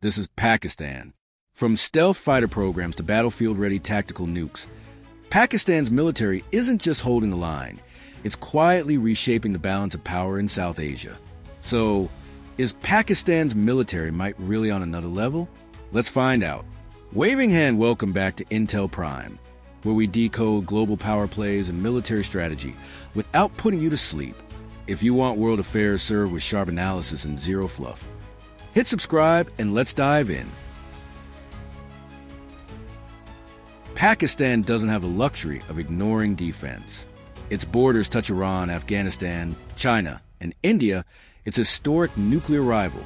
This is Pakistan. From stealth fighter programs to battlefield-ready tactical nukes, Pakistan's military isn't just holding the line, it's quietly reshaping the balance of power in South Asia. So, is Pakistan's military might really on another level? Let's find out. Waving hand, welcome back to Intel Prime, where we decode global power plays and military strategy without putting you to sleep. If you want world affairs served with sharp analysis and zero fluff, hit subscribe and let's dive in. Pakistan doesn't have the luxury of ignoring defense. Its borders touch Iran, Afghanistan, China, and India, its historic nuclear rival.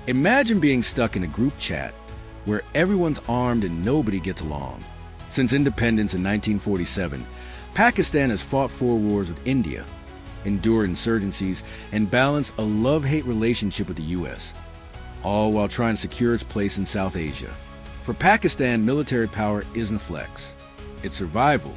Imagine being stuck in a group chat where everyone's armed and nobody gets along. Since independence in 1947, Pakistan has fought 4 wars with India, endured insurgencies, and balanced a love-hate relationship with the U.S., all while trying to secure its place in South Asia. For Pakistan, military power isn't a flex, it's survival.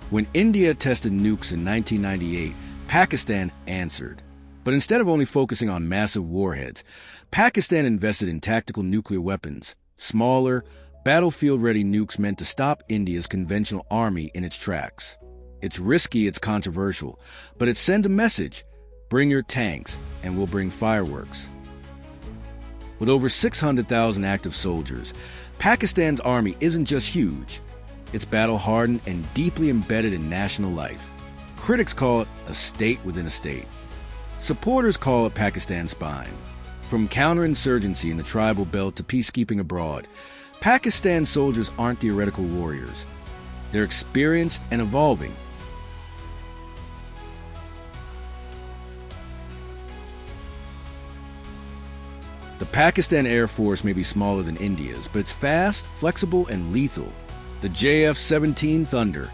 When India tested nukes in 1998, Pakistan answered. But instead of only focusing on massive warheads, Pakistan invested in tactical nuclear weapons, smaller, battlefield-ready nukes meant to stop India's conventional army in its tracks. It's risky, it's controversial, but it sends a message. Bring your tanks, and we'll bring fireworks. With over 600,000 active soldiers, Pakistan's army isn't just huge. It's battle-hardened and deeply embedded in national life. Critics call it a state within a state. Supporters call it Pakistan's spine. From counterinsurgency in the tribal belt to peacekeeping abroad, Pakistan's soldiers aren't theoretical warriors. They're experienced and evolving. The Pakistan Air Force may be smaller than India's, but it's fast, flexible, and lethal. The JF-17 Thunder,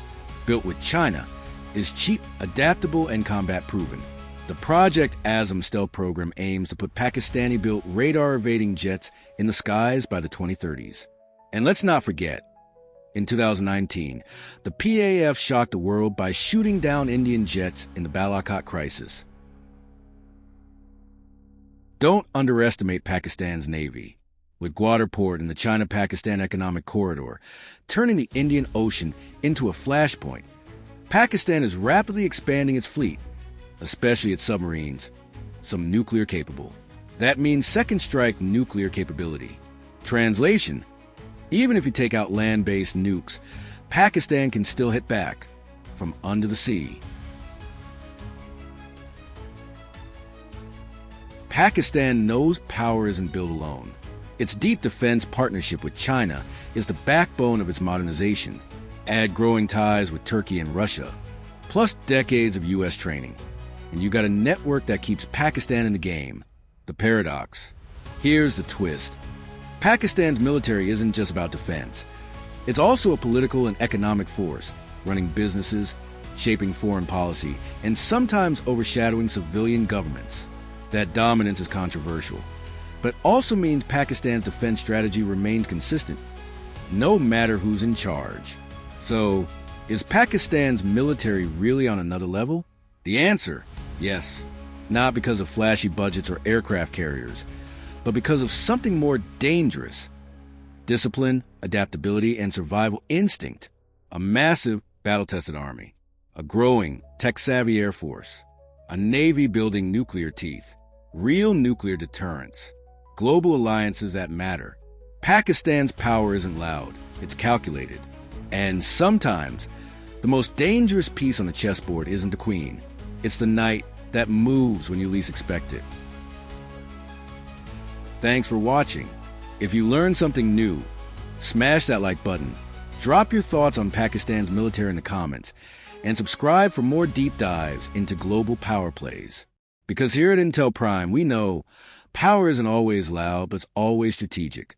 built with China, is cheap, adaptable, and combat-proven. The Project Azm stealth program aims to put Pakistani-built radar-evading jets in the skies by the 2030s. And let's not forget, in 2019, the PAF shocked the world by shooting down Indian jets in the Balakot crisis. Don't underestimate Pakistan's Navy. With Gwadar Port and the China-Pakistan Economic Corridor, turning the Indian Ocean into a flashpoint, Pakistan is rapidly expanding its fleet, especially its submarines, some nuclear-capable. That means second-strike nuclear capability. Translation: even if you take out land-based nukes, Pakistan can still hit back from under the sea. Pakistan knows power isn't built alone. Its deep defense partnership with China is the backbone of its modernization. Add growing ties with Turkey and Russia, plus decades of U.S. training, and you got a network that keeps Pakistan in the game. The paradox. Here's the twist. Pakistan's military isn't just about defense. It's also a political and economic force, running businesses, shaping foreign policy, and sometimes overshadowing civilian governments. That dominance is controversial, but also means Pakistan's defense strategy remains consistent, no matter who's in charge. So, is Pakistan's military really on another level? The answer, yes. Not because of flashy budgets or aircraft carriers, but because of something more dangerous. Discipline, adaptability, and survival instinct. A massive, battle-tested army. A growing, tech-savvy air force. A navy building nuclear teeth. Real nuclear deterrence. Global alliances that matter. Pakistan's power isn't loud, it's calculated. And sometimes, the most dangerous piece on the chessboard isn't the queen. It's the knight that moves when you least expect it. Thanks for watching. If you learned something new, smash that like button, drop your thoughts on Pakistan's military in the comments, and subscribe for more deep dives into global power plays. Because here at Intel Prime, we know power isn't always loud, but it's always strategic.